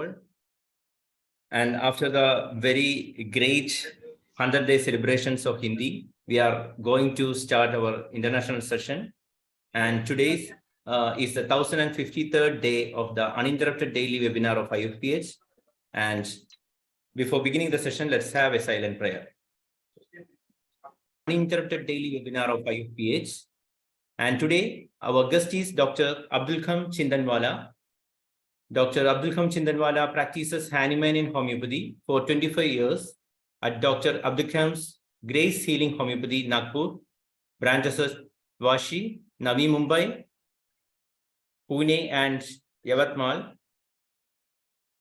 all. And after the very great 100-day celebrations of Hindi, we are going to start our international session. And today's is the 1053rd day of the uninterrupted daily webinar of Ifph. And before beginning the session, let's have a silent prayer. Uninterrupted daily webinar of Ifph. And today, our guest is Dr.Abdequem Chinthanwala. Dr.Abdequem Chinthanwala practices Hahnemann in homeopathy for 25 years at Dr. Abdequem's Grace Healing Homeopathy, Nagpur, branches at Vashi, Navi Mumbai, Pune, and Yavatmal.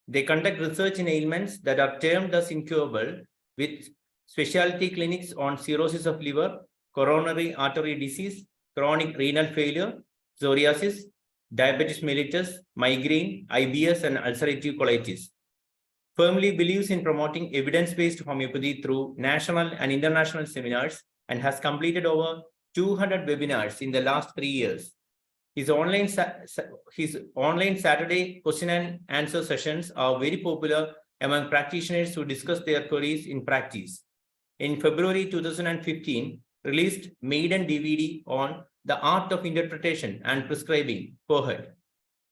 They conduct research in ailments that are termed as incurable, with specialty clinics on cirrhosis of liver, coronary artery disease, chronic renal failure, psoriasis, diabetes mellitus, migraine, IBS, and ulcerative colitis. Firmly believes in promoting evidence-based homeopathy through national and international seminars and has completed over 200 webinars in the last 3 years. His online Saturday question and answer sessions are very popular among practitioners who discuss their queries in practice. In February 2015, released maiden DVD on the art of interpretation and prescribing, POHED.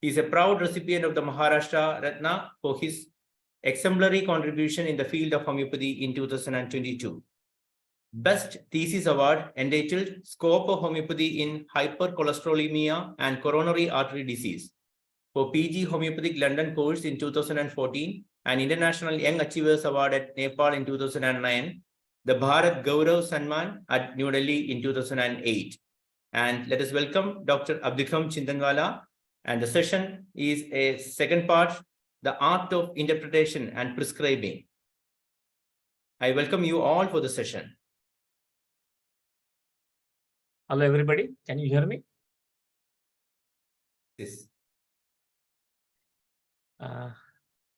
He is a proud recipient of the Maharashtra Ratna for his exemplary contribution in the field of homeopathy in 2022. Best Thesis Award entitled Scope of Homeopathy in Hypercholesterolemia and Coronary Artery Disease for PG Homeopathic London course in 2014 and International Young Achievers Award at Nepal in 2009, the Bharat Gaurav Sanman at New Delhi in 2008. And let us welcome Dr. Abdequem Chinthanwala. And the session is a second part, the art of interpretation and prescribing. I welcome you all for the session. Hello, everybody. Can you hear me? Yes.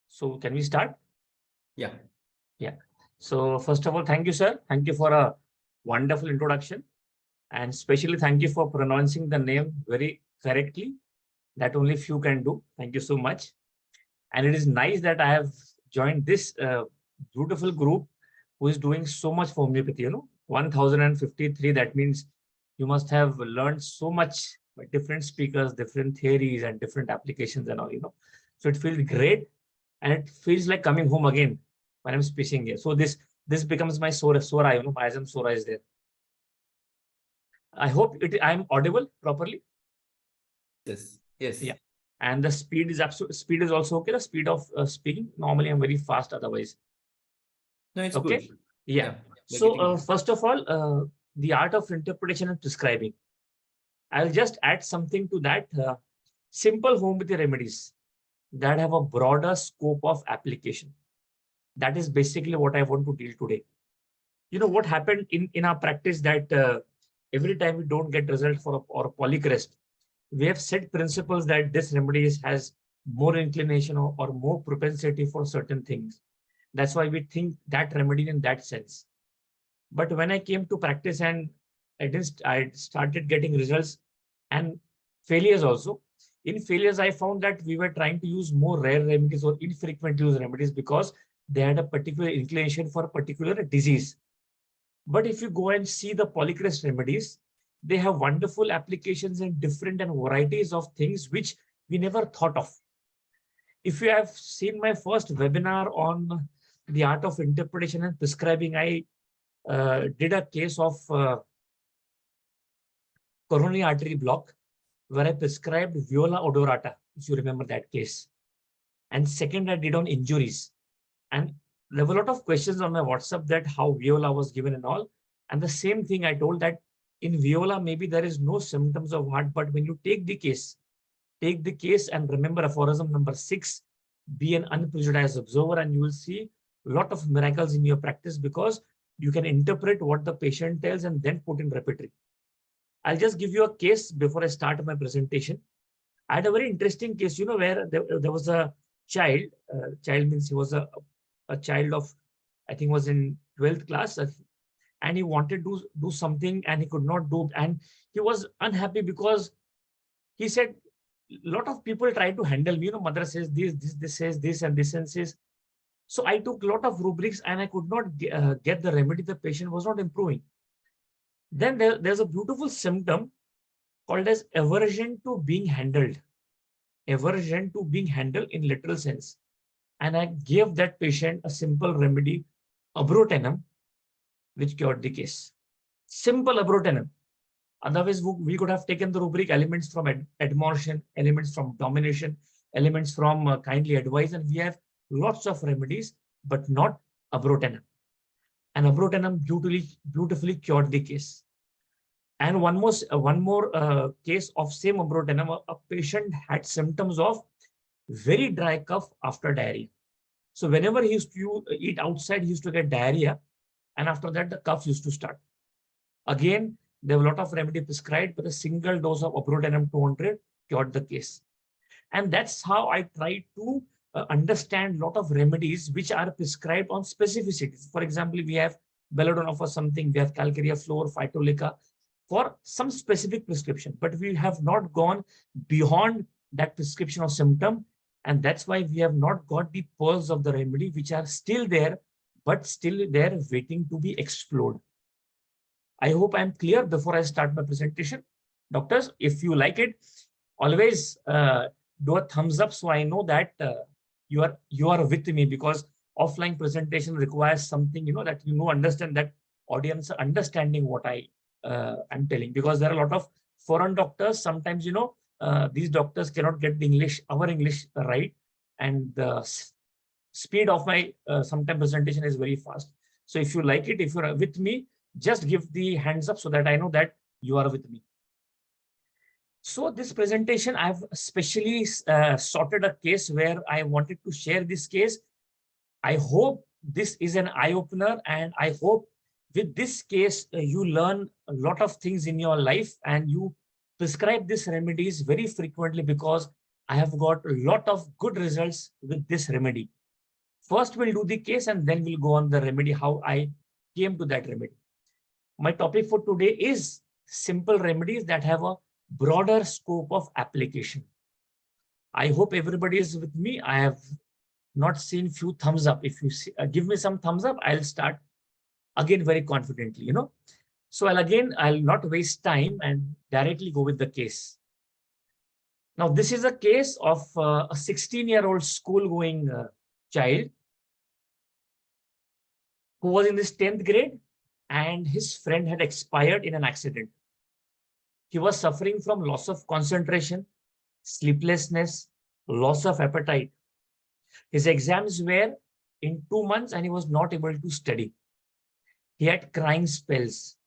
So can we start? Yeah. Yeah. So first of all, thank you, sir. Thank you for a wonderful introduction. And especially thank you for pronouncing the name very correctly. That only few can do. Thank you so much. And it is nice that I have joined this beautiful group who is doing so much for homeopathy. 1053. That means you must have learned so much by different speakers, different theories, and different applications and all. So it feels great, and it feels like coming home again when I'm speaking here. So this becomes my Sora. My Asam Sora is there. I hope I'm audible properly. Yes. Yes. Yeah. And the speed is also okay. The speed of speaking. Normally, I'm very fast. Otherwise, no, it's okay. Good. Yeah. So first of all, the art of interpretation and prescribing. I'll just add something to that. Simple homeopathy remedies that have a broader scope of application. That is basically what I want to deal today. What happened in our practice that every time we don't get result for a polycrest, we have set principles that this remedy has more inclination or more propensity for certain things. That's why we think that remedy in that sense. But when I came to practice and I started getting results and failures also. In failures, I found that we were trying to use more rare remedies or infrequent use remedies because they had a particular inclination for a particular disease. But if you go and see the polycrest remedies, they have wonderful applications in different and varieties of things which we never thought of. If you have seen my first webinar on the art of interpretation and prescribing, I did a case of coronary artery block where I prescribed Viola odorata, if you remember that case. And second, I did on injuries. And there were a lot of questions on my WhatsApp that how Viola was given and all. And the same thing I told that in Viola, maybe there is no symptoms of heart, but when you take the case and remember aphorism number 6, be an unprejudiced observer, and you will see a lot of miracles in your practice because you can interpret what the patient tells and then put in repertory. I'll just give you a case before I start my presentation. I had a very interesting case, where there was a child. Child means he was a child of, I think was in 12th class, and he wanted to do something and he could not do. And he was unhappy because he said, lot of people try to handle me. Mother says this says this, and this says. So I took a lot of rubrics and I could not get the remedy. The patient was not improving. Then there's a beautiful symptom called as aversion to being handled. Aversion to being handled in literal sense. And I gave that patient a simple remedy, abrotenum, which cured the case. Simple abrotenum. Otherwise, we could have taken the rubric elements from admonition, elements from domination, elements from kindly advice, and we have lots of remedies, but not abrotenum. And abrotenum beautifully cured the case. And one more case of same abrotenum. A patient had symptoms of very dry cough after diarrhea. So whenever he used to eat outside, he used to get diarrhea, and after that the cough used to start. Again, there were a lot of remedy prescribed, but a single dose of abrotenum 200 cured the case. And that's how I try to understand a lot of remedies which are prescribed on specificities. For example, we have belladonna for something, we have calcarea floor, phytoleuca for some specific prescription, but we have not gone beyond that prescription or symptom. And that's why we have not got the pearls of the remedy, which are still there, but still there waiting to be explored. I hope I'm clear before I start my presentation. Doctors, if you like it, always do a thumbs up so I know that you are with me, because offline presentation requires something, that understand that audience understanding what I'm telling, because there are a lot of foreign doctors. Sometimes, these doctors cannot get the our English right. And the speed of my sometimes presentation is very fast. So if you like it, if you're with me, just give the hands up so that I know that you are with me. So this presentation, I've specially sorted a case where I wanted to share this case. I hope this is an eye-opener, and I hope with this case, you learn a lot of things in your life and you prescribe these remedies very frequently, because I have got a lot of good results with this remedy. First, we'll do the case and then we'll go on the remedy, how I came to that remedy. My topic for today is simple remedies that have a broader scope of application. I hope everybody is with me. I have not seen few thumbs up. If you give me some thumbs up, I'll start again very confidently, So I'll not waste time and directly go with the case. Now, this is a case of a 16-year-old school-going child who was in this 10th grade, and his friend had expired in an accident. He was suffering from loss of concentration, sleeplessness, loss of appetite. His exams were in 2 months and he was not able to study. He had crying spells.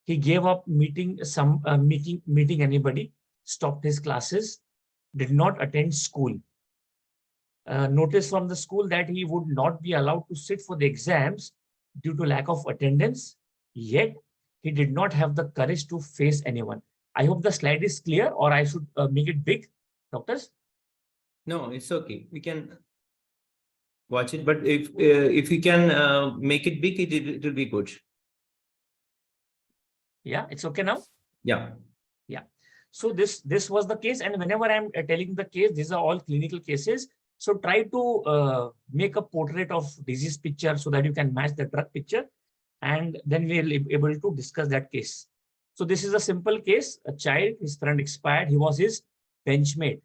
He gave up meeting anybody, stopped his classes, did not attend school. Notice from the school that he would not be allowed to sit for the exams due to lack of attendance, yet he did not have the courage to face anyone. I hope the slide is clear, or I should make it big, doctors? No, it's okay. We can watch it, but if you can make it big, it will be good. Yeah, it's okay now? Yeah. Yeah. So this was the case, and whenever I'm telling the case, these are all clinical cases. So try to make a portrait of disease picture so that you can match the drug picture, and then we'll be able to discuss that case. So this is a simple case. A child, his friend expired. He was his benchmate.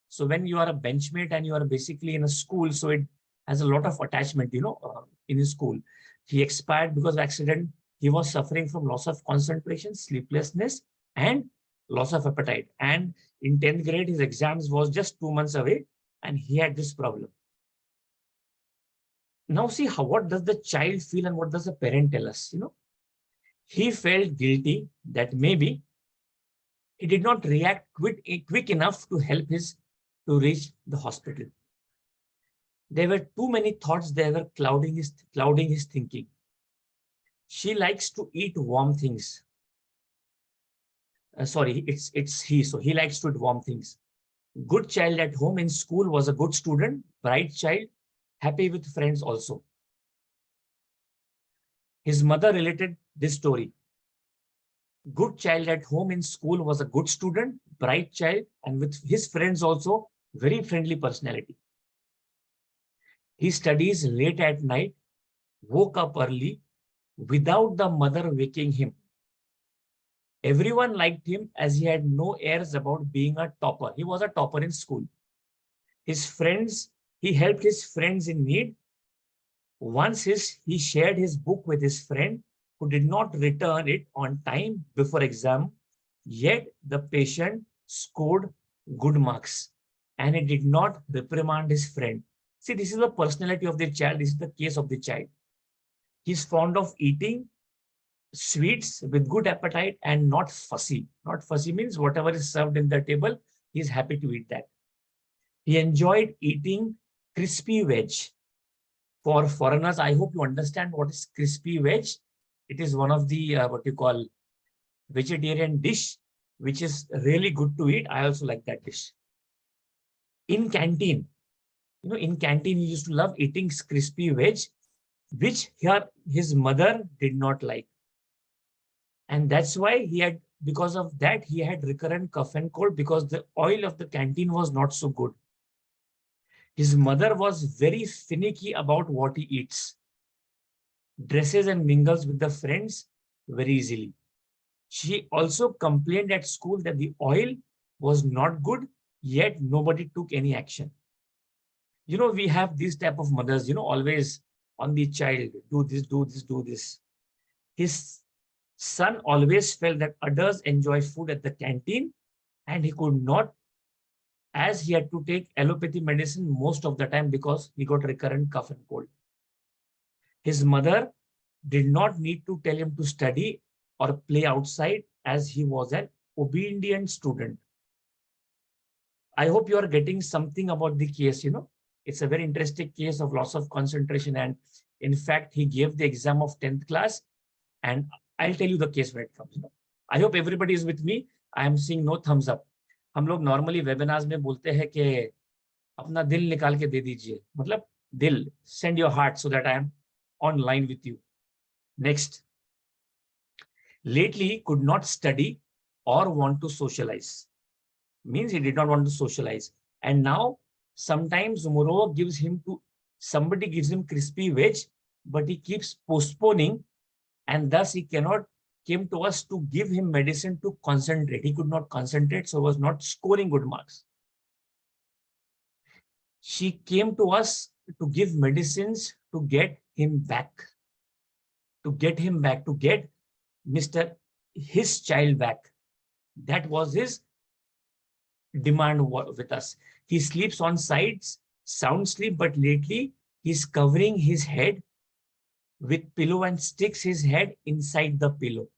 So when you are a benchmate and you are basically in a school, so it has a lot of attachment, in his school. He expired because of accident. He was suffering from loss of concentration, sleeplessness, and loss of appetite. And in 10th grade, his exams was just 2 months away, and he had this problem. Now see what does the child feel and what does the parent tell us, He felt guilty that maybe he did not react quick enough to help to reach the hospital. There were too many thoughts that were clouding his thinking. She likes to eat warm things. It's he. So he likes to eat warm things. Good child at home, in school was a good student, bright child, happy with friends also. His mother related this story. Good child at home, in school was a good student, bright child, and with his friends also, very friendly personality. He studies late at night, woke up early, without the mother waking him. Everyone liked him as he had no airs about being a topper. He was a topper in school. His friends, he helped his friends in need. Once he shared his book with his friend who did not return it on time before exam, yet the patient scored good marks and he did not reprimand his friend. See, this is the personality of the child. This is the case of the child. He's fond of eating sweets with good appetite and not fussy. Not fussy means whatever is served in the table, he's happy to eat that. He enjoyed eating crispy veg. For foreigners, I hope you understand what is crispy veg. It is one of the what you call vegetarian dish, which is really good to eat. I also like that dish. In canteen, in canteen, he used to love eating crispy veg, which here his mother did not like. And that's why because of that, he had recurrent cough and cold because the oil of the canteen was not so good. His mother was very finicky about what he eats, dresses and mingles with the friends very easily. She also complained at school that the oil was not good, yet nobody took any action. We have these type of mothers, always on the child, do this, do this, do this. His son always felt that others enjoy food at the canteen and he could not, as he had to take allopathy medicine most of the time because he got recurrent cough and cold. His mother did not need to tell him to study or play outside as he was an obedient student. I hope you are getting something about the case, It's a very interesting case of loss of concentration, and in fact, he gave the exam of 10th class, and I'll tell you the case when it comes. I hope everybody is with me. I am seeing no thumbs up. हम लोग normally webinars में बोलते हैं कि अपना दिल निकाल के दे दीजिए, मतलब दिल, send your heart so that I am online with you. Next. Lately could not study or want to socialize. Means he did not want to socialize. And now sometimes somebody gives him crispy veg, but he keeps postponing, and thus he came to us to give him medicine to concentrate. He could not concentrate, so was not scoring good marks. She came to us to give medicines to get him back, to get his child back. That was his demand with us. He sleeps on sides, sound sleep, but lately he's covering his head with pillow and sticks his head inside the pillow,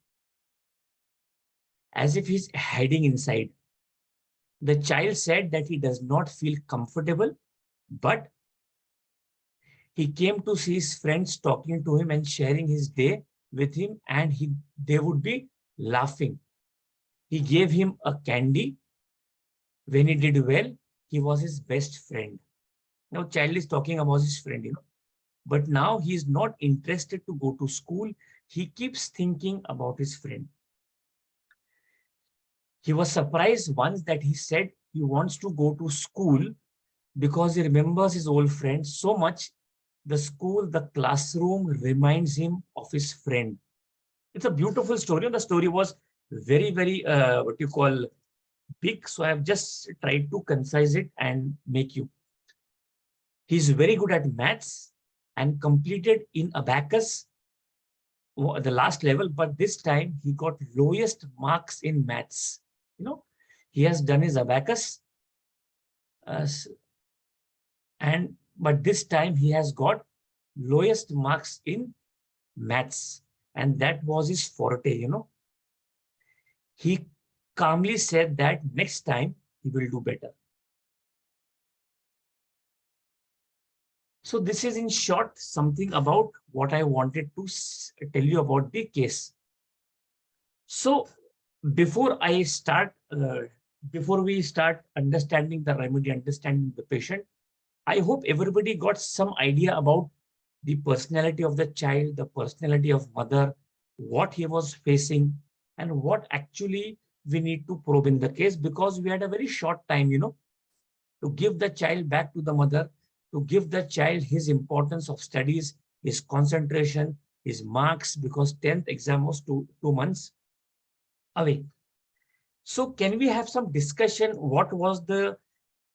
as if he's hiding inside. The child said that he does not feel comfortable, but he came to see his friends talking to him and sharing his day with him, and they would be laughing. He gave him a candy. When he did well, he was his best friend. Now, child is talking about his friend, But now he is not interested to go to school. He keeps thinking about his friend. He was surprised once that he said he wants to go to school because he remembers his old friend so much. The school, the classroom reminds him of his friend. It's a beautiful story. The story was very, very, big. So I have just tried to concise it and make you. He's very good at maths and completed in abacus the last level, but this time he got lowest marks in maths. He has done his abacus, but this time he has got lowest marks in maths, and that was his forte. He calmly said that next time he will do better. So this is in short something about what I wanted to tell you about the case. So before we start understanding the remedy, understanding the patient, I hope everybody got some idea about the personality of the child, the personality of mother, what he was facing, and what actually we need to probe in the case, because we had a very short time, to give the child back to the mother, to give the child his importance of studies, his concentration, his marks, because 10th exam was two months away. So can we have some discussion? What was the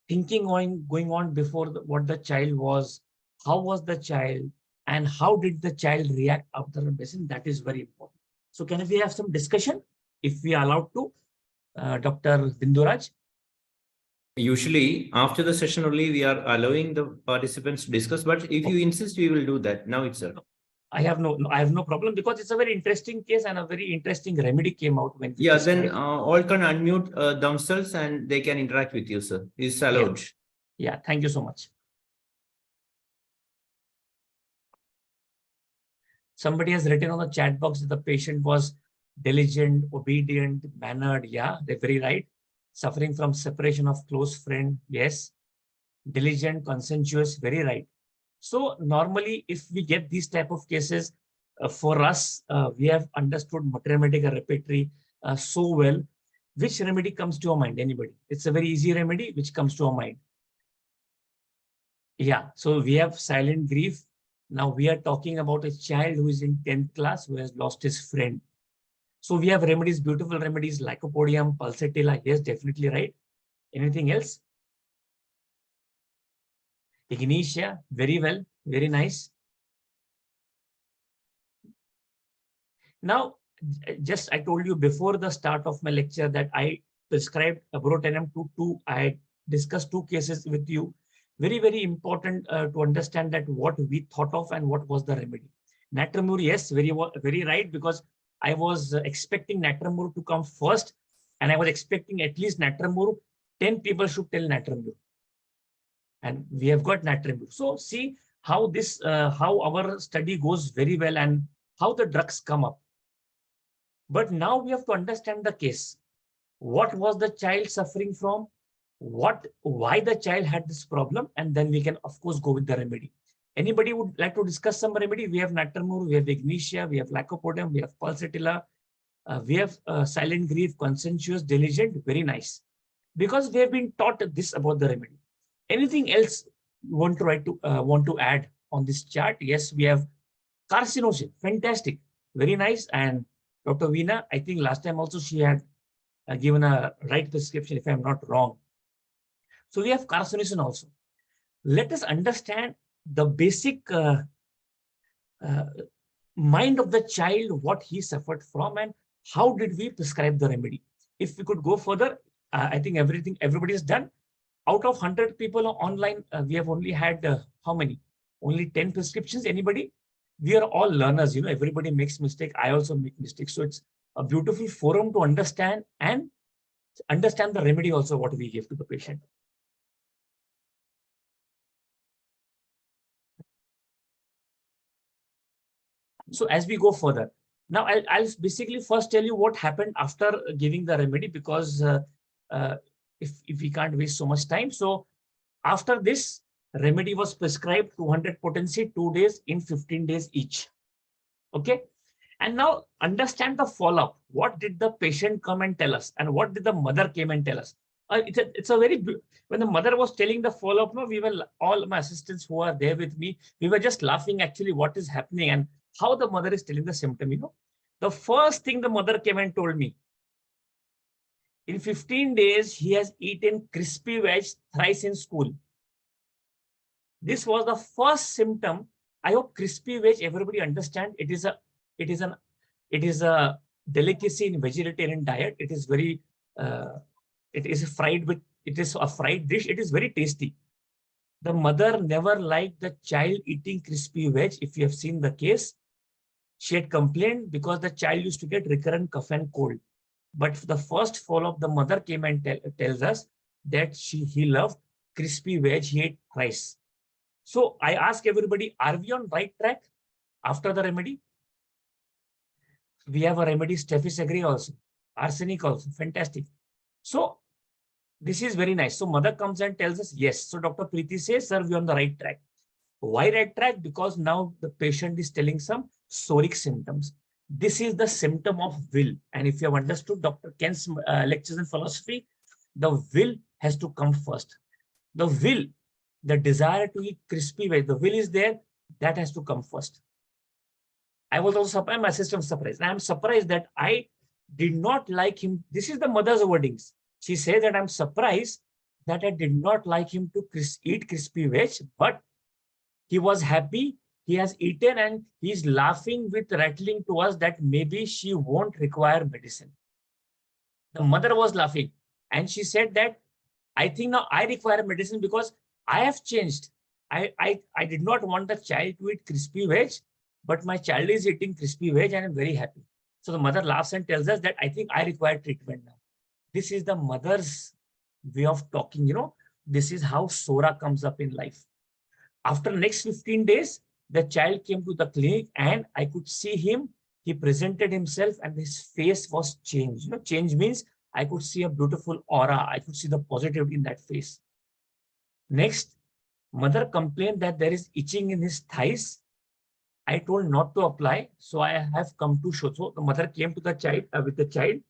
thinking going on before what the child was? How was the child? And how did the child react after the medicine? That is very important. So can we have some discussion, if we are allowed to, Dr. Binduraj? Usually, after the session only, we are allowing the participants to discuss. But if you insist, we will do that now itself. I have no problem, because it's a very interesting case and a very interesting remedy came out when. Yeah, then all can unmute themselves and they can interact with you, sir. It's allowed. Yeah, thank you so much. Somebody has written on the chat box that the patient was diligent, obedient, mannered. Yeah, they're very right. Suffering from separation of close friend. Yes. Diligent, conscientious, very right. So normally, if we get these type of cases, for us, we have understood mathematical repertory so well. Which remedy comes to your mind? Anybody? It's a very easy remedy which comes to our mind. Yeah, so we have silent grief. Now we are talking about a child who is in 10th class who has lost his friend. So we have remedies, beautiful remedies, lycopodium, pulsatilla. Yes, definitely right. Anything else? Ignitia, very well, very nice. Now, just I told you before the start of my lecture that I prescribed abrotenum to I discussed 2 cases with you. Very, very important to understand that what we thought of and what was the remedy. Natramur, yes, very right, because I was expecting Natramur to come first, and I was expecting at least Natramur, 10 people should tell Natramur. And we have got Natramur. So see how this, how our study goes very well and how the drugs come up. But now we have to understand the case. What was the child suffering from? Why the child had this problem? And then we can, of course, go with the remedy. Anybody would like to discuss some remedy? We have Natramur, we have Ignitia, we have lycopodium, we have pulsatilla, we have silent grief, conscientious, diligent, very nice. Because we have been taught this about the remedy. Anything else you want to add on this chart? Yes, we have carcinosin, fantastic, very nice. And Dr. Veena, I think last time also she had given a right prescription, if I'm not wrong. So we have carcinosin also. Let us understand the basic mind of the child, what he suffered from, and how did we prescribe the remedy. If we could go further, I think everybody is done. Out of 100 people online, we have only had how many? Only 10 prescriptions. Anybody? We are all learners, everybody makes mistake. I also make mistakes. So it's a beautiful forum to understand and understand the remedy also, what we give to the patient. So as we go further, now I'll basically first tell you what happened after giving the remedy, because if we can't waste so much time. So after this, remedy was prescribed 200 potency, 2 days in 15 days each. Okay. And now understand the follow-up. What did the patient come and tell us? And what did the mother came and tell us? It's a very, when the mother was telling the follow-up, we were, all my assistants who are there with me, we were just laughing actually what is happening and how the mother is telling the symptom. The first thing the mother came and told me, in 15 days, he has eaten crispy veg thrice in school. This was the first symptom. I hope crispy veg, everybody understand, it is a delicacy in vegetarian diet. It is very, it is a fried dish. It is very tasty. The mother never liked the child eating crispy veg. If you have seen the case, she had complained because the child used to get recurrent cough and cold. But the first follow-up, the mother came and tells us that he loved crispy veg, he ate rice. So I ask everybody, are we on right track after the remedy? We have a remedy, Staphysagree also, arsenic also, fantastic. So this is very nice. So mother comes and tells us, yes. So Dr. Preeti says, sir, we're on the right track. Why right track? Because now the patient is telling some psoric symptoms. This is the symptom of will. And if you have understood Dr. Ken's lectures in philosophy, the will has to come first. The will, the desire to eat crispy veg, the will is there, that has to come first. I was also surprised, my sister was surprised. I am surprised that I did not like him. This is the mother's wordings. She said that I'm surprised that I did not like him to eat crispy veg, but he was happy. He has eaten and he's laughing with rattling to us that maybe she won't require medicine. The mother was laughing and she said that I think now I require medicine because I have changed. I did not want the child to eat crispy veg, but my child is eating crispy veg and I'm very happy. So the mother laughs and tells us that I think I require treatment now. This is the mother's way of talking, you know. This is how Sora comes up in life. After next 15 days, the child came to the clinic and I could see him. He presented himself and his face was changed. You know, change means I could see a beautiful aura. I could see the positivity in that face. Next, mother complained that there is itching in his thighs. I told not to apply. So I have come to show. So the mother came to the child with the child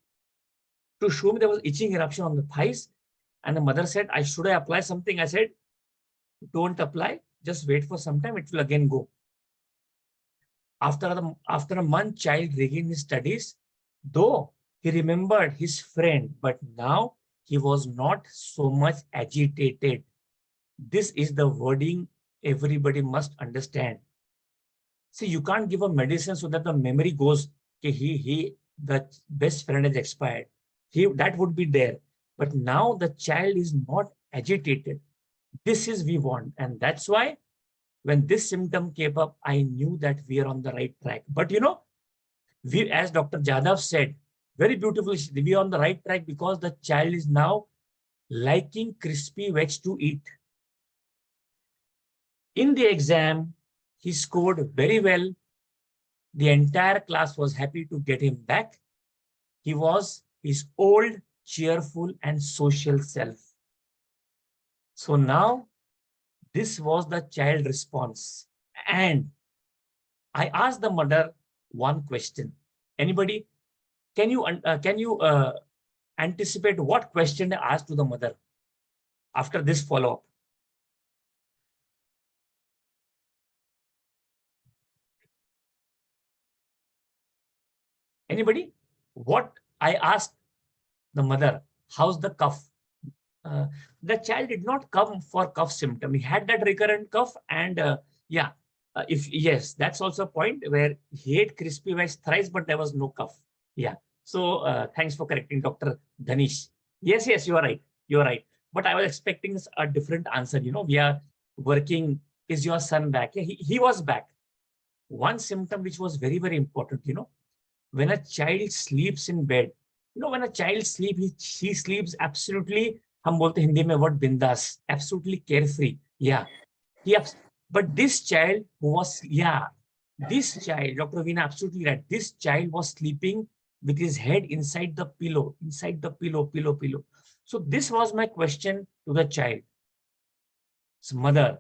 to show me there was itching eruption on the thighs. And the mother said, should I apply something? I said, don't apply. Just wait for some time. It will again go. After a month, child regained his studies, though he remembered his friend, but now he was not so much agitated. This is the wording everybody must understand. See, you can't give a medicine so that the memory goes, okay, the best friend has expired. That would be there. But now the child is not agitated. This is we want. And that's why when this symptom came up, I knew that we are on the right track. But you know, as Dr. Jadhav said, very beautifully, we are on the right track because the child is now liking crispy veg to eat. In the exam, he scored very well. The entire class was happy to get him back. He was his old, cheerful, and social self. So now, this was the child response. And I asked the mother one question. Anybody, can you anticipate what question I asked to the mother after this follow-up? Anybody? What I asked the mother, how's the cough? The child did not come for cough symptom. He had that recurrent cough and yes, that's also a point where he ate crispy veg thrice, but there was no cough. Yeah. So thanks for correcting Dr. Dhanish. Yes, you are right. You are right. But I was expecting a different answer. You know, we are working. Is your son back? Yeah, he was back. One symptom which was very, very important, you know, when a child sleeps in bed, you know, when a child sleeps, he sleeps absolutely, हम बोलते हैं हिंदी में word bindas, absolutely carefree. Yeah. But this child was, this child, Dr. Veena, absolutely right. This child was sleeping with his head inside the pillow. So this was my question to the child. So mother,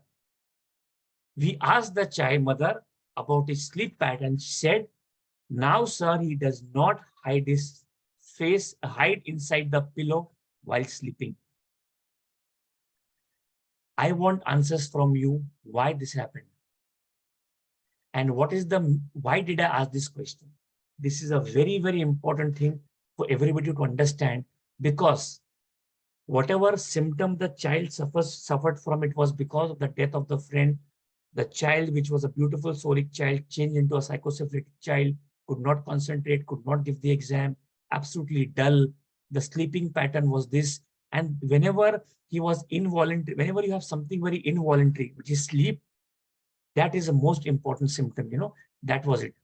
we asked the child mother about his sleep pattern. She said, now, sir, he does not hide his face, hide inside the pillow while sleeping. I want answers from you why this happened. And why did I ask this question? This is a very, very important thing for everybody to understand, because whatever symptom the child suffered from, it was because of the death of the friend. The child, which was a beautiful soric child, changed into a psychosyphilitic child, could not concentrate, could not give the exam, absolutely dull. The sleeping pattern was this. And whenever he was involuntary, whenever you have something very involuntary, which is sleep, that is the most important symptom, you know, that was it.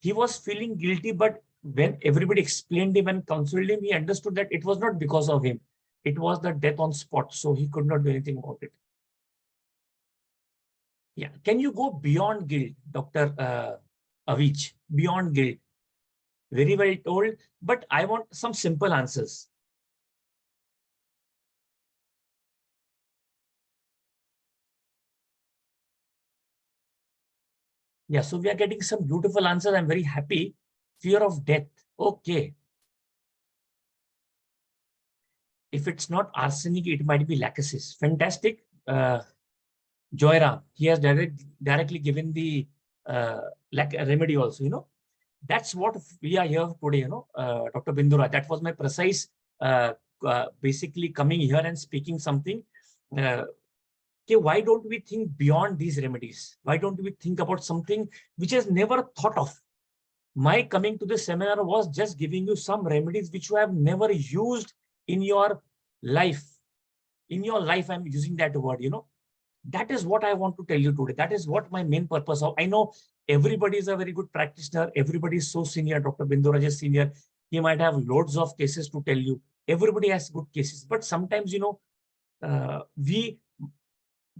He was feeling guilty, but when everybody explained him and counseled him, he understood that it was not because of him. It was the death on spot, so he could not do anything about it. Yeah, can you go beyond guilt, Dr. Avich? Beyond guilt. Very well told, but I want some simple answers. Yeah, so we are getting some beautiful answers. I'm very happy. Fear of death. Okay. If it's not arsenic, it might be lachesis. Fantastic. Joyram, he has directly given the remedy also, you know. That's what we are here today, you know, Dr. Bindura. That was my precise, basically coming here and speaking something. Okay, why don't we think beyond these remedies? Why don't we think about something which is never thought of? My coming to this seminar was just giving you some remedies which you have never used in your life. In your life, I'm using that word, you know. That is what I want to tell you today. That is what my main purpose of. I know everybody is a very good practitioner. Everybody is so senior. Dr. Binduraj is senior. He might have loads of cases to tell you. Everybody has good cases. But sometimes, you know, we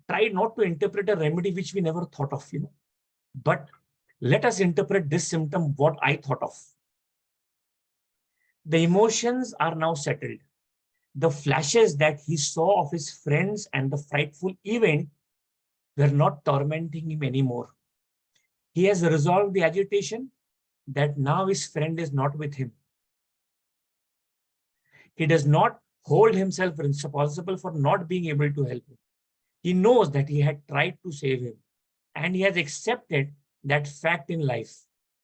try not to interpret a remedy which we never thought of, you know. But let us interpret this symptom what I thought of. The emotions are now settled. The flashes that he saw of his friends and the frightful event were not tormenting him anymore. He has resolved the agitation that now his friend is not with him. He does not hold himself responsible for not being able to help him. He knows that he had tried to save him, and he has accepted that fact in life.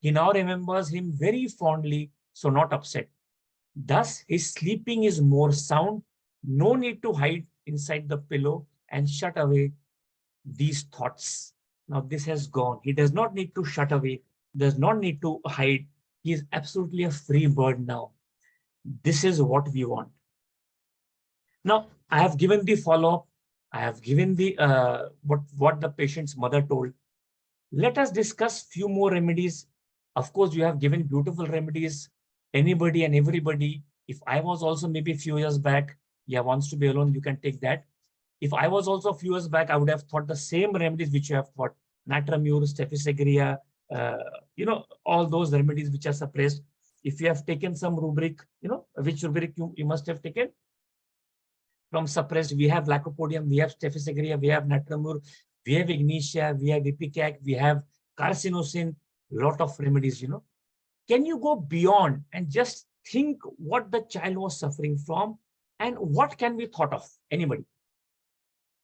He now remembers him very fondly, so not upset. Thus, his sleeping is more sound. No need to hide inside the pillow and shut away these thoughts. Now, this has gone. He does not need to shut away, does not need to hide. He is absolutely a free bird now. This is what we want. Now, I have given the follow-up. I have given the what the patient's mother told. Let us discuss few more remedies. Of course, you have given beautiful remedies. Anybody and everybody. If I was also maybe a few years back, yeah, wants to be alone, you can take that. If I was also a few years back, I would have thought the same remedies which you have thought. Natramur, Stephysagria, you know, all those remedies which are suppressed. If you have taken some rubric, you know, which rubric you must have taken? From suppressed, we have Lycopodium, we have Stephysagria, we have Natramur, we have Ignitia, we have Ipecac, we have Carcinosin, lot of remedies, you know. Can you go beyond and just think what the child was suffering from and what can be thought of? Anybody?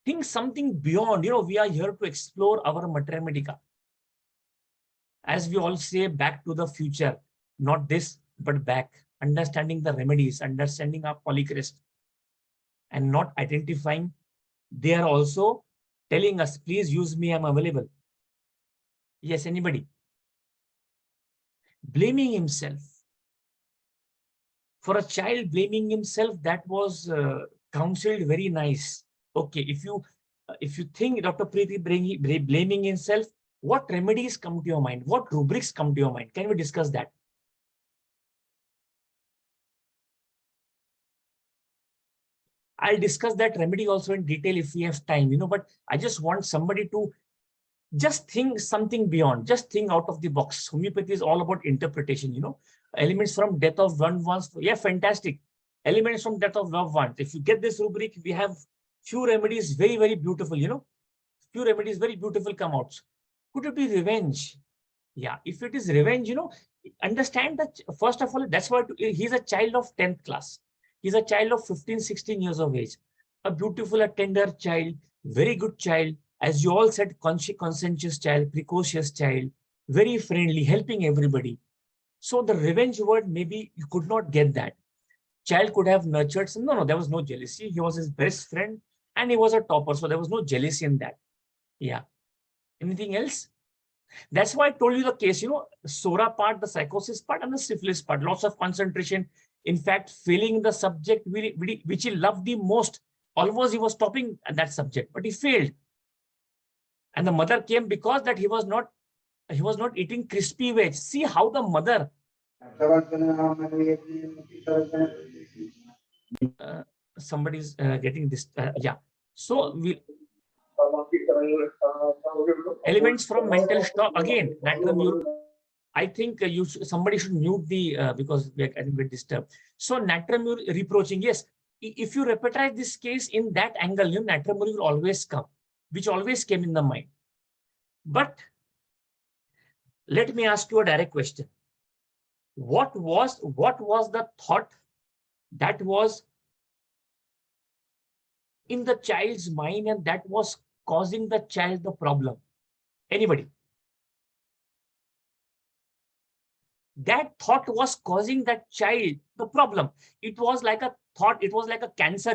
Think something beyond, you know, we are here to explore our Mater Medica. As we all say, back to the future, not this, but back, understanding the remedies, understanding our polychrist, and not identifying. They are also telling us, please use me, I'm available. Yes, anybody? Blaming himself. For a child blaming himself, that was counseled very nice. Okay, if you think Dr. Preeti blaming himself, what remedies come to your mind? What rubrics come to your mind? Can we discuss that? I'll discuss that remedy also in detail if we have time, you know, but I just want somebody to just think something beyond, just think out of the box. Homeopathy is all about interpretation, you know, elements from death of loved ones. Yeah, fantastic. Elements from death of loved ones. If you get this rubric, we have few remedies, very, very beautiful, you know, few remedies, very beautiful come out. Could it be revenge? Yeah, if it is revenge, you know, understand that first of all, that's why he's a child of 10th class. He's a child of 15, 16 years of age. A beautiful, a tender child, very good child. As you all said, conscientious child, precocious child, very friendly, helping everybody. So the revenge word, maybe you could not get that. Child could have nurtured some. No, there was no jealousy. He was his best friend and he was a topper. So there was no jealousy in that. Yeah. Anything else? That's why I told you the case, you know, SORA part, the psychosis part, and the syphilis part. Lots of concentration. In fact, failing the subject which he loved the most. Almost he was topping that subject, but he failed. And the mother came because that he was not eating crispy veg. See how the mother. Somebody's getting this. Yeah. So we. Elements from mental stock again. Natramur. I think somebody should mute the because we are getting a bit disturbed. So Natramur reproaching, yes. If you repetize this case in that angle, you know, Natramur will always come, which always came in the mind. But let me ask you a direct question. What was the thought that was in the child's mind and that was causing the child the problem? Anybody? That thought was causing that child the problem. It was like a thought, it was like a cancer,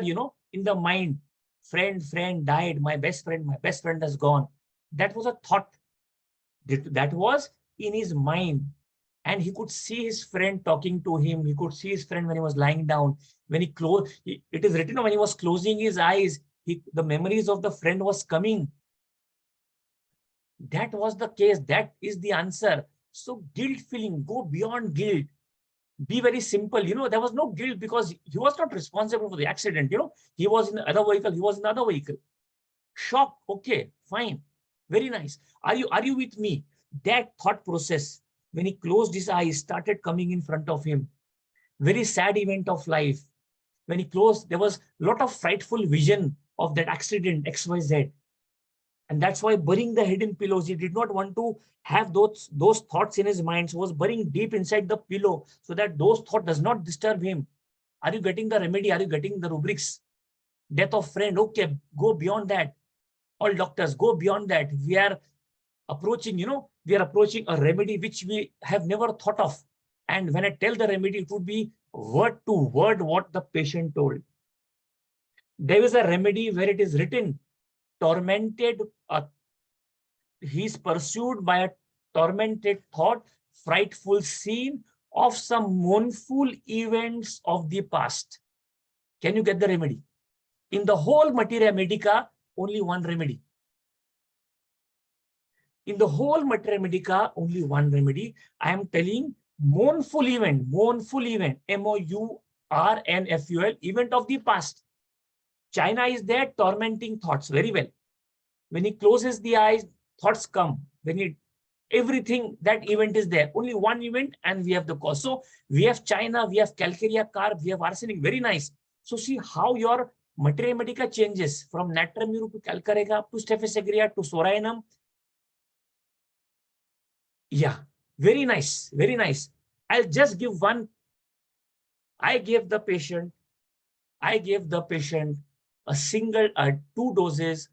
in the mind. Friend died, my best friend has gone. That was a thought. That was in his mind. And he could see his friend talking to him. He could see his friend when he was lying down. When he closed, it is written when he was closing his eyes, the memories of the friend was coming. That was the case. That is the answer. So guilt feeling, go beyond guilt. Be very simple. There was no guilt because he was not responsible for the accident. He was in the other vehicle. He was in the other vehicle. Shock. Okay, fine. Very nice. Are you with me? That thought process, when he closed his eyes, started coming in front of him. Very sad event of life. When he closed, there was a lot of frightful vision of that accident, XYZ. And that's why burying the head in pillows, he did not want to have those thoughts in his mind. So he was burying deep inside the pillow so that those thoughts does not disturb him. Are you getting the remedy? Are you getting the rubrics? Death of friend. Okay, go beyond that. All doctors, go beyond that. We are approaching, a remedy which we have never thought of. And when I tell the remedy, it would be word to word what the patient told. There is a remedy where it is written, tormented, he is pursued by a tormented thought, frightful scene of some mournful events of the past. Can you get the remedy? In the whole materia medica, only one remedy. In the whole materia medica, only one remedy. I am telling mournful event, M-O-U-R-N-F-U-L, event of the past. China is there, tormenting thoughts, very well. When he closes the eyes, thoughts come. Everything, that event is there. Only one event and we have the cause. So we have China, we have calcarea carb, we have arsenic, very nice. So see how your materia medica changes from natrum muru to calcarea to staph aureus to soranum. Yeah, very nice, very nice. I'll just give one. I gave the patient a single 2 doses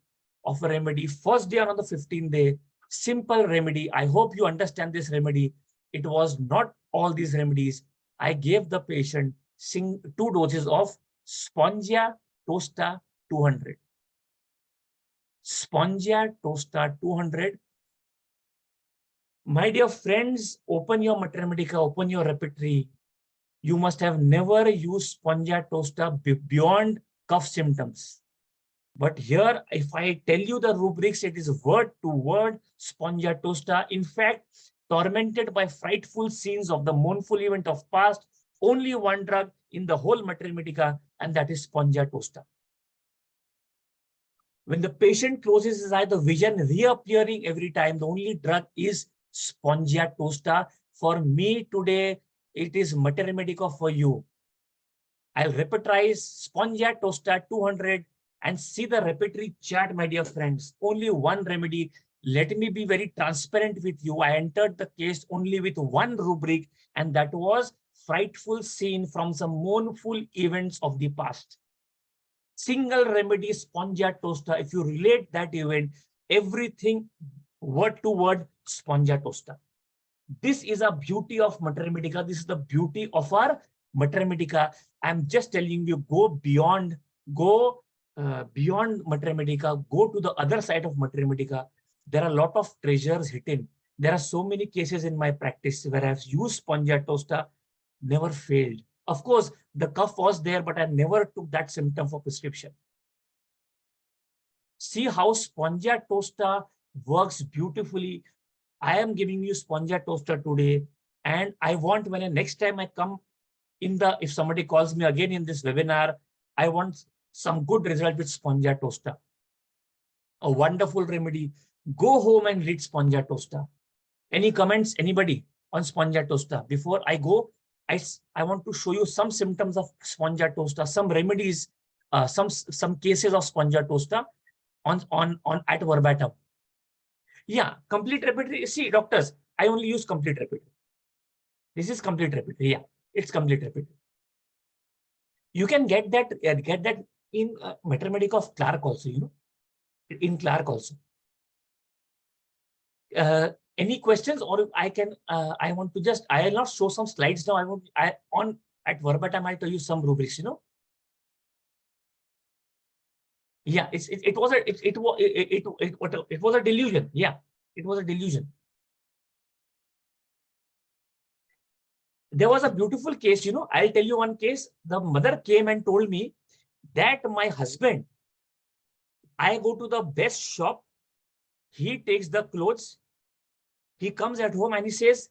of a remedy. First day on the 15th day, simple remedy. I hope you understand this remedy. It was not all these remedies. I gave the patient 2 doses of Spongia Tosta 200. Spongia Tosta 200. My dear friends, open your materia medica, open your repertory. You must have never used Spongia Tosta beyond cough symptoms. But here, if I tell you the rubrics, it is word to word Spongia Tosta. In fact, tormented by frightful scenes of the mournful event of past, only one drug in the whole materia medica, and that is Spongia Tosta. When the patient closes his eye, the vision reappearing every time, the only drug is Spongia Tosta. For me today, it is materia medica for you. I'll repertorize Spongia Tosta 200 and see the repertory chart, my dear friends. Only one remedy. Let me be very transparent with you. I entered the case only with one rubric, and that was frightful scene from some mournful events of the past. Single remedy, Spongia Tosta. If you relate that event, everything word to word, Spongia Tosta. This is a beauty of materia medica. This is the beauty of our materia medica. I'm just telling you, go beyond materia medica, go to the other side of materia medica. There are a lot of treasures hidden. There are so many cases in my practice where I've used Spongia Tosta, never failed. Of course, the cough was there, but I never took that symptom for prescription. See how Spongia Tosta works beautifully. I am giving you Spongia Tosta today, and I want when next time I come if somebody calls me again in this webinar, I want some good result with Spongia Tosta. A wonderful remedy. Go home and read Spongia Tosta. Any comments, anybody on Spongia Tosta? Before I go, I want to show you some symptoms of Spongia Tosta, some remedies, some cases of Spongia Tosta on at verbatim. Yeah, complete repertory. See, doctors, I only use complete repertory. This is complete rapid. Yeah, it's complete rapid. You can get that in Mathematics of Clark also, you know, in Clark also. Any questions, or I can, I want to just, I will not show some slides now. At verbatim, I'll tell you some rubrics, you know. Yeah, it was a delusion. Yeah, it was a delusion. There was a beautiful case, you know. I'll tell you one case. The mother came and told me that my husband, I go to the best shop, he takes the clothes, he comes at home and he says,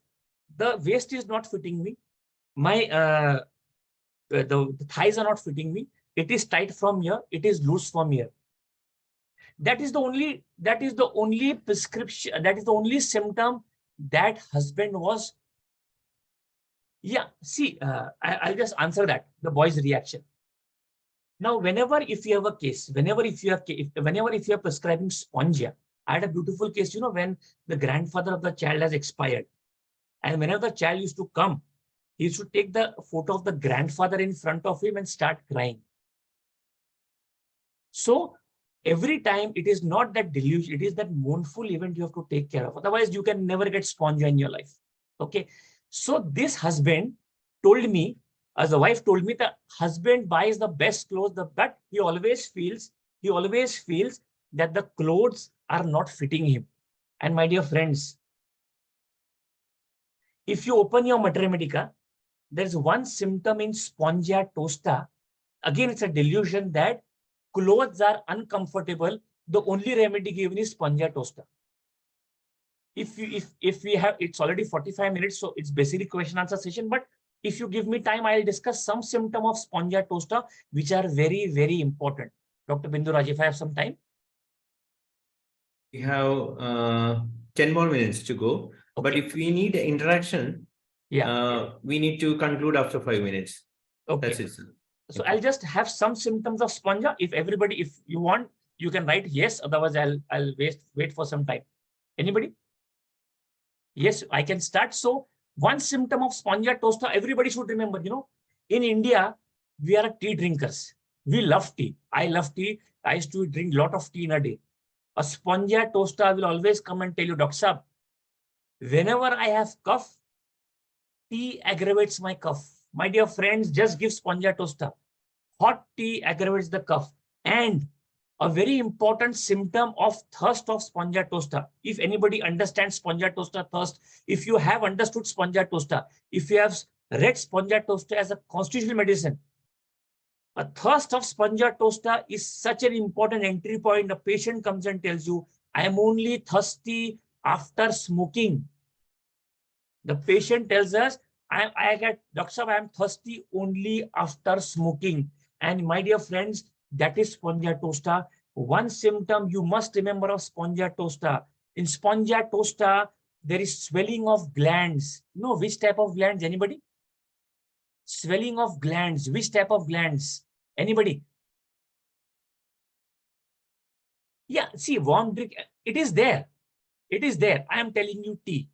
the waist is not fitting me. My the thighs are not fitting me. It is tight from here. It is loose from here. That is the only prescription. That is the only symptom that husband was. Yeah, see, I'll just answer that. The boy's reaction. Now, whenever if you have a case, whenever if you are prescribing spongia, I had a beautiful case, you know, when the grandfather of the child has expired, and whenever the child used to come, he used to take the photo of the grandfather in front of him and start crying. So every time it is not that delusion, it is that mournful event you have to take care of. Otherwise, you can never get spongia in your life. Okay. So this husband told me, as the wife told me, the husband buys the best clothes, but he always feels that the clothes are not fitting him. And my dear friends, if you open your Mathematica, there's one symptom in spongia tosta. Again, it's a delusion that clothes are uncomfortable. The only remedy given is spongia tosta. If we have, it's already 45 minutes, so it's basically question answer session. But if you give me time, I'll discuss some symptom of spongia tosta, which are very, very important. Dr. Binduraj, if I have some time. We have 10 more minutes to go. Okay. But if we need interaction, we need to conclude after 5 minutes. Okay. That's it, sir. So okay. I'll just have some symptoms of spongia. If you want, you can write yes. Otherwise, I'll wait for some time. Anybody? Yes, I can start. So one symptom of spongia tosta, everybody should remember, you know, in India, we are tea drinkers. We love tea. I love tea. I used to drink a lot of tea in a day. A spongia tosta will always come and tell you, Dr. Saab, whenever I have cough, tea aggravates my cough. My dear friends, just give spongia tosta. Hot tea aggravates the cough. And a very important symptom of thirst of spongia tosta. If anybody understands spongia tosta thirst, if you have understood spongia tosta, if you have read spongia tosta as a constitutional medicine, a thirst of spongia tosta is such an important entry point. The patient comes and tells you, I am only thirsty after smoking. The patient tells us, Doctor, I am thirsty only after smoking. And my dear friends, that is spongia tosta. One symptom you must remember of spongia tosta. In spongia tosta, there is swelling of glands. You know which type of glands? Anybody? Swelling of glands. Which type of glands? Anybody? Yeah, see, warm drink. It is there. It is there. I am telling you tea.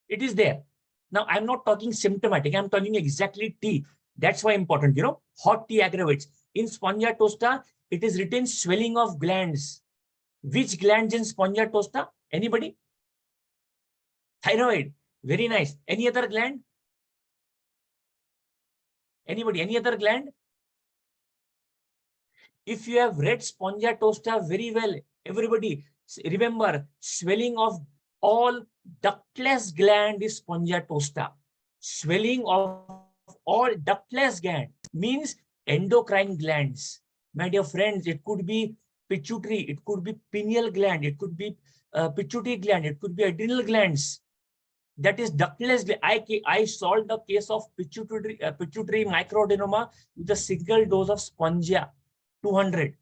It is there. Now, I'm not talking symptomatic. I'm talking exactly tea. That's why important, you know, hot tea aggravates. In spongia tosta, it is written swelling of glands. Which glands in spongia tosta? Anybody? Thyroid. Very nice. Any other gland? Anybody? Any other gland? If you have read spongia tosta very well, everybody remember swelling of all ductless gland is spongia tosta. Swelling of all ductless gland means endocrine glands. My dear friends, it could be pituitary, it could be pineal gland, it could be pituitary gland, it could be adrenal glands. That is ductless. I solved the case of pituitary microadenoma with a single dose of spongia, 200.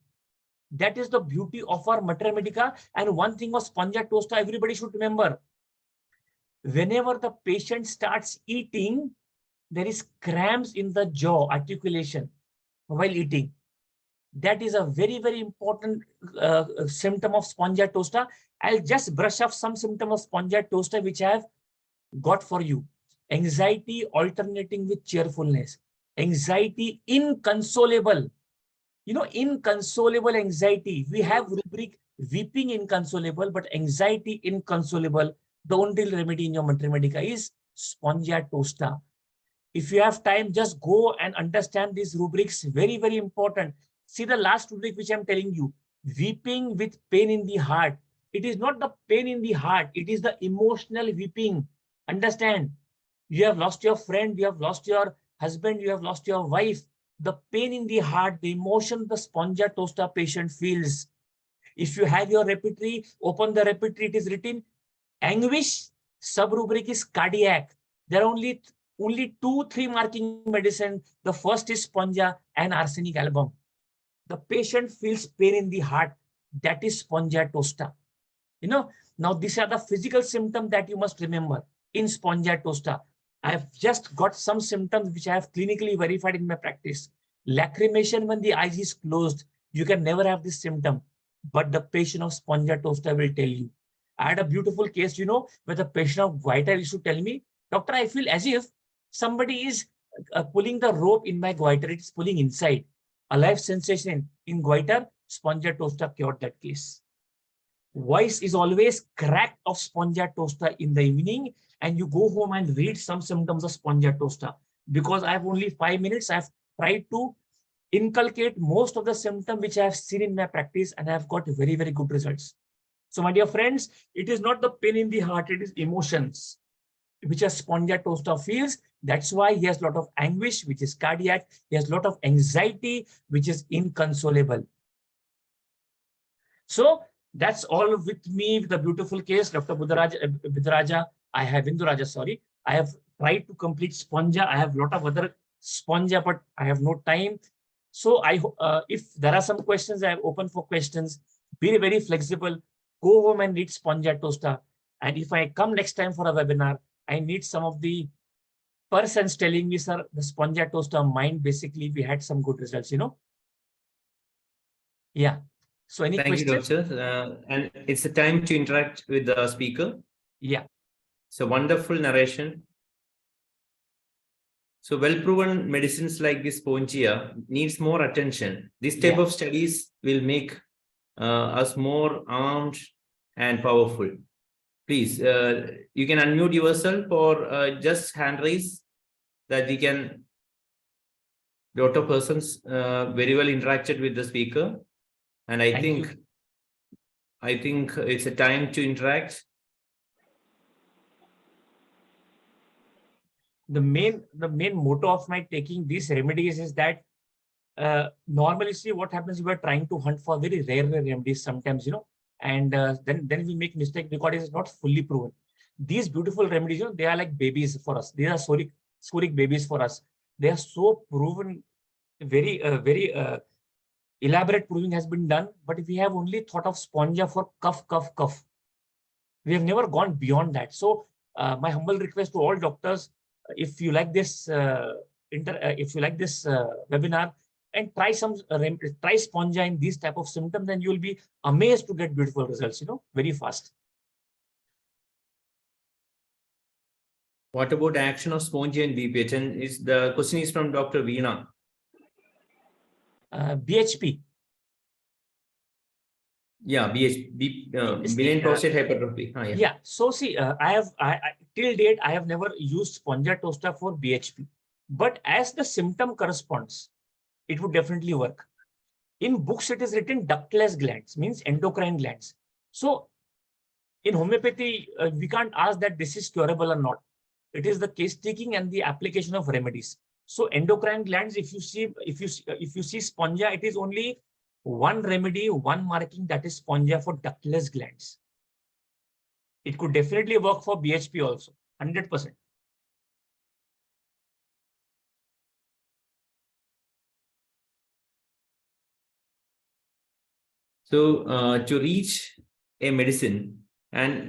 That is the beauty of our Mathematica. And one thing of spongia tosta, everybody should remember. Whenever the patient starts eating, there is cramps in the jaw, articulation while eating. That is a very, very important symptom of spongia tosta. I'll just brush off some symptom of spongia tosta which I have got for you. Anxiety alternating with cheerfulness. Anxiety inconsolable. You know, inconsolable anxiety. We have rubric weeping inconsolable, but anxiety inconsolable. The only remedy in your Mantra is Spongia tosta. If you have time, just go and understand these rubrics. Very, very important. See the last rubric which I'm telling you. Weeping with pain in the heart. It is not the pain in the heart. It is the emotional weeping. Understand? You have lost your friend. You have lost your husband. You have lost your wife. The pain in the heart, the emotion the Spongia tosta patient feels. If you have your repertory, open the repertory. It is written anguish. Sub-rubric is cardiac. There are only 2-3 marking medicine. The first is Spongia and arsenic album. The patient feels pain in the heart. That is Spongia tosta. You know, now these are the physical symptoms that you must remember in Spongia tosta. I have just got some symptoms which I have clinically verified in my practice. Lacrimation when the eyes is closed. You can never have this symptom, but the patient of Spongia tosta will tell you. I had a beautiful case, you know, where the patient of goiter used to tell me, doctor, I feel as if somebody is pulling the rope in my goiter. It's pulling inside. A live sensation in goiter. Spongia tosta cured that case. Voice is always cracked of Spongia tosta in the evening, and you go home and read some symptoms of Spongia tosta. Because I have only 5 minutes, I have tried to inculcate most of the symptoms which I have seen in my practice, and I have got very, very good results. So my dear friends, it is not the pain in the heart, it is emotions which a Spongia tosta feels. That's why he has a lot of anguish, which is cardiac. He has a lot of anxiety, which is inconsolable. So that's all with me with the beautiful case, Dr. Viduraja. I have Induraja, sorry. I have tried to complete Spongia. I have a lot of other Spongia, but I have no time. So I if there are some questions, I am open for questions. Be very flexible. Go home and read Spongia tosta. And if I come next time for a webinar, I need some of the persons telling me, sir, the Spongia tosta mind, basically, we had some good results, you know. Yeah. So any questions? Thank you, doctor. And it's a time to interact with the speaker. Yeah. So wonderful narration. So well-proven medicines like this Spongia needs more attention. This type of studies will make us more armed and powerful. Please, you can unmute yourself or just hand raise that we can. Dr. Persons very well interacted with the speaker, and I think it's a time to interact. The main motto of my taking these remedies is that normally, see what happens, we are trying to hunt for very rare remedies sometimes, you know, and then we make mistake because it is not fully proven. These beautiful remedies, you know, they are like babies for us. They are soric babies for us. They are so proven, very elaborate proving has been done, but we have only thought of Spongia for cough. We have never gone beyond that. So my humble request to all doctors, if you like this webinar, and try Spongia in these type of symptoms, then you will be amazed to get beautiful results, you know, very fast. What about action of Spongia in BPH? And the question is from Dr. Veena. BHP. Yeah, benign prostate hypertrophy. Yeah. So see, I till date I have never used Spongia tosta for BHP, but as the symptom corresponds, it would definitely work. In books, it is written ductless glands, means endocrine glands. So in homeopathy, we can't ask that this is curable or not. It is the case taking and the application of remedies. So endocrine glands, if you see Spongia, it is only one remedy, one marking, that is Spongia for ductless glands. It could definitely work for BHP also, 100%. So to reach a medicine and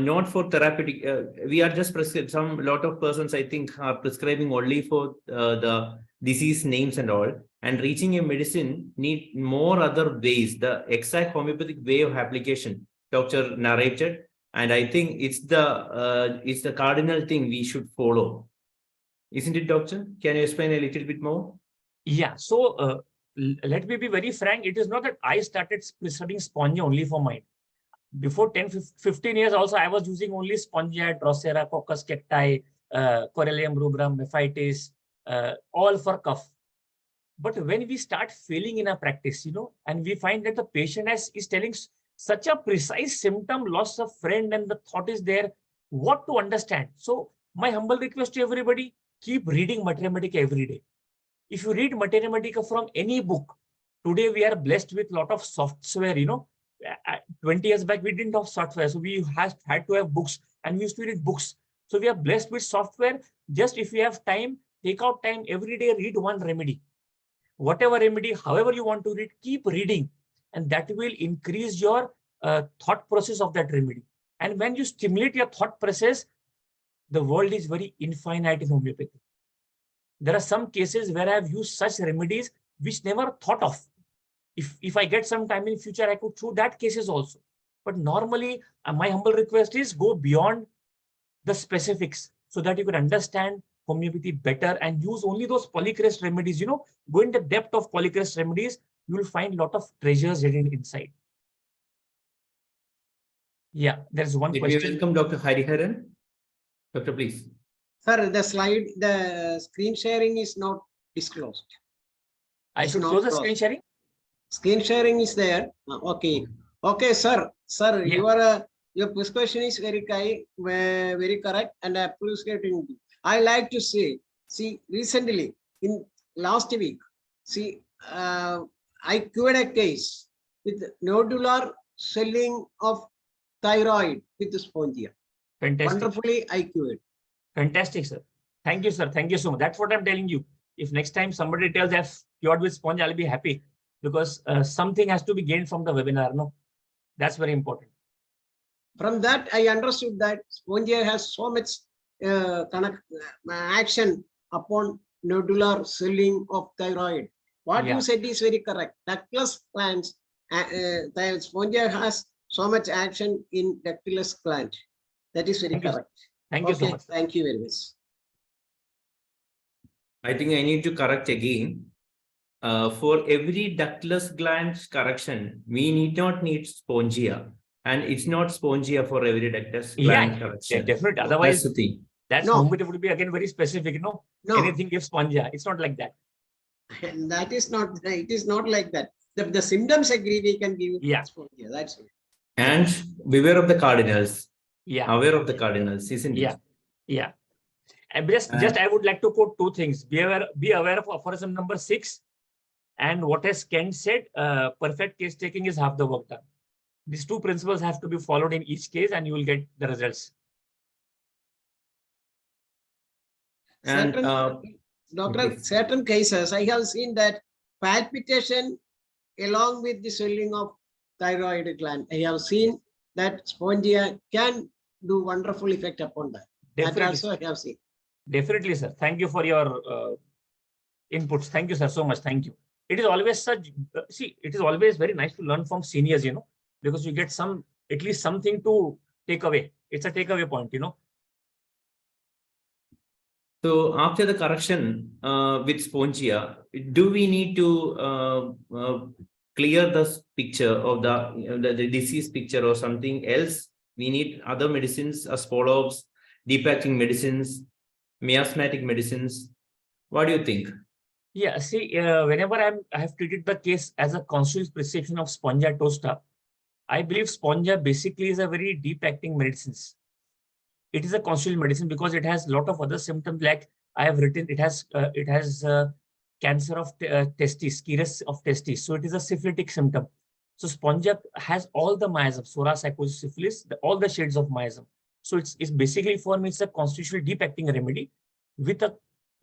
not for therapeutic, we are just prescribing. Lot of persons, I think, are prescribing only for the disease names and all. And reaching a medicine need more other ways. The exact homeopathic way of application, doctor narrated, And I think it's the cardinal thing we should follow. Isn't it, doctor? Can you explain a little bit more? Yeah. So let me be very frank. It is not that I started studying spongia only for mind. Before 10, 15 years also, I was using only Spongia, Drosera, Coccus cacti, Corellium rubrum, Mephitis, all for cough. But when we start failing in our practice, and we find that the patient is telling such a precise symptom, loss of friend, and the thought is there, what to understand. So my humble request to everybody, keep reading Mathematica every day. If you read Mathematica from any book, today we are blessed with a lot of software, 20 years back, we didn't have software. So we had to have books, and we used to read books. So we are blessed with software. Just if you have time, take out time every day, read one remedy. Whatever remedy, however you want to read, keep reading. And that will increase your thought process of that remedy. And when you stimulate your thought process, the world is very infinite in homeopathy. There are some cases where I have used such remedies which never thought of. If I get some time in future, I could show that cases also. But normally, my humble request is go beyond the specifics so that you can understand homeopathy better and use only those polycrest remedies. Go in the depth of polycrest remedies, you will find a lot of treasures hidden inside. Yeah, there's one question. We welcome Dr. Hariharan. Doctor, please. Sir, the screen sharing is not disclosed. I should close the screen sharing? Screen sharing is there. Okay. Okay, sir. Sir, yeah. Your question is very correct, and appreciating. I like to say, recently, in last week, I cured a case with nodular swelling of thyroid with spongia. Fantastic. Wonderfully, I cured. Fantastic, sir. Thank you, sir. Thank you so much. That's what I'm telling you. If next time somebody tells I've cured with sponge, I'll be happy, because something has to be gained from the webinar. No, that's very important. From that, I understood that spongia has so much action upon nodular swelling of thyroid. What you said is very correct. Ductless glands, the spongia has so much action in ductless gland. That is very correct. Thank you so much. Thank you very much. I think I need to correct again. For every ductless gland correction, we need not need spongia. And it's not spongia for every ductless gland correction. Yeah, definitely. Otherwise, that's the thing. That's homeopathy would be again very specific. No. Anything gives spongia. It's not like that. And that is not, it is not like that. The symptoms agree, we can give spongia. That's it. And beware of the cardinals. Yeah. Aware of the cardinals, isn't it? Yeah. And just I would like to quote two things. Be aware of aphorism number 6, and what has Kent said, perfect case taking is half the work done. These two principles have to be followed in each case, and you will get the results. And Doctor, certain cases I have seen that palpitation along with the swelling of thyroid gland. I have seen that spongia can do wonderful effect upon that. Definitely. That also I have seen. Definitely, sir. Thank you for your inputs. Thank you, sir, so much. Thank you. It is always such, it is always very nice to learn from seniors, because you get at least something to take away. It's a takeaway point, So after the correction with spongia, do we need to clear the picture of the disease picture or something else? We need other medicines, aspolibs, deep-acting medicines, miasmatic medicines. What do you think? Yeah, whenever I have treated the case as a consultative prescription of spongia tosta, I believe spongia basically is a very deep-acting medicines. It is a consultative medicine because it has a lot of other symptoms, like I have written. It has cancer of testis, Keras of testis. So it is a syphilitic symptom. So spongia has all the miasm, psora, psychosis, syphilis, all the shades of miasm. So it's basically, for me, it's a constitutional deep-acting remedy with a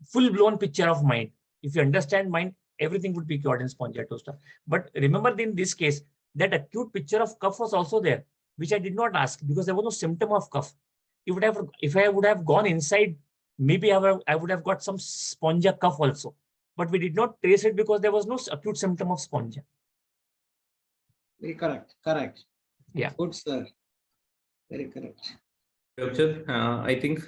full-blown picture of mind. If you understand mind, everything would be cured in spongia tosta. But remember, in this case, that acute picture of cough was also there, which I did not ask because there was no symptom of cough. If I would have gone inside, maybe I would have got some spongia cough also. But we did not trace it because there was no acute symptom of spongia. Very correct. Correct. Yeah. Good, sir. Very correct. Doctor, I think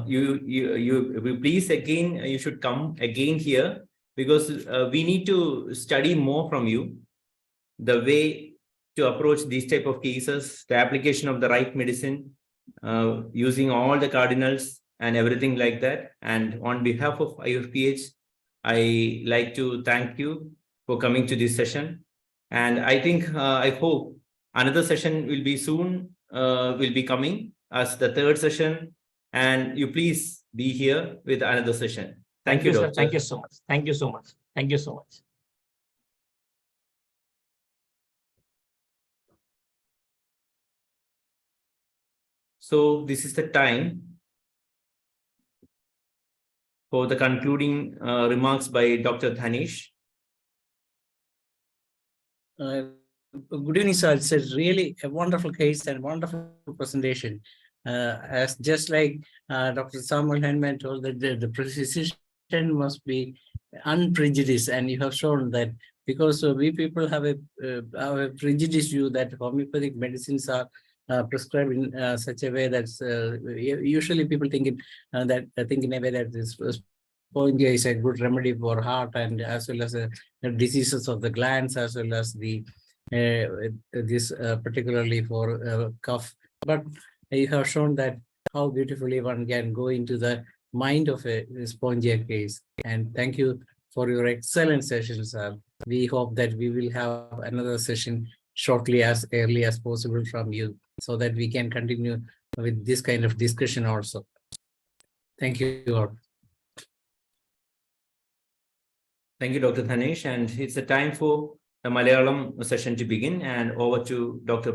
you please again, you should come again here because we need to study more from you, the way to approach these type of cases, the application of the right medicine, using all the cardinals and everything like that. And on behalf of IFPH, I like to thank you for coming to this session. And I think, I hope another session will be soon, will be coming as the third session. And you please be here with another session. Thank you, sir. Doctor. Thank you so much. Thank you so much. Thank you so much. So this is the time for the concluding remarks by Dr. Dhanish. Good evening, sir. It's a really a wonderful case and wonderful presentation. As just like Dr. Samuel Henman told that the precision must be unprejudiced, and you have shown that because we people have a prejudiced view that homeopathic medicines are prescribed in such a way that's usually people think in a way that this spongia is a good remedy for heart and as well as the diseases of the glands, as well as the this particularly for cough. But you have shown that how beautifully one can go into the mind of a spongia case. And thank you for your excellent session, sir. We hope that we will have another session shortly, as early as possible from you, so that we can continue with this kind of discussion also. Thank you all. Thank you, Dr. Dhanish. And it's a time for the Malayalam session to begin, and over to Dr.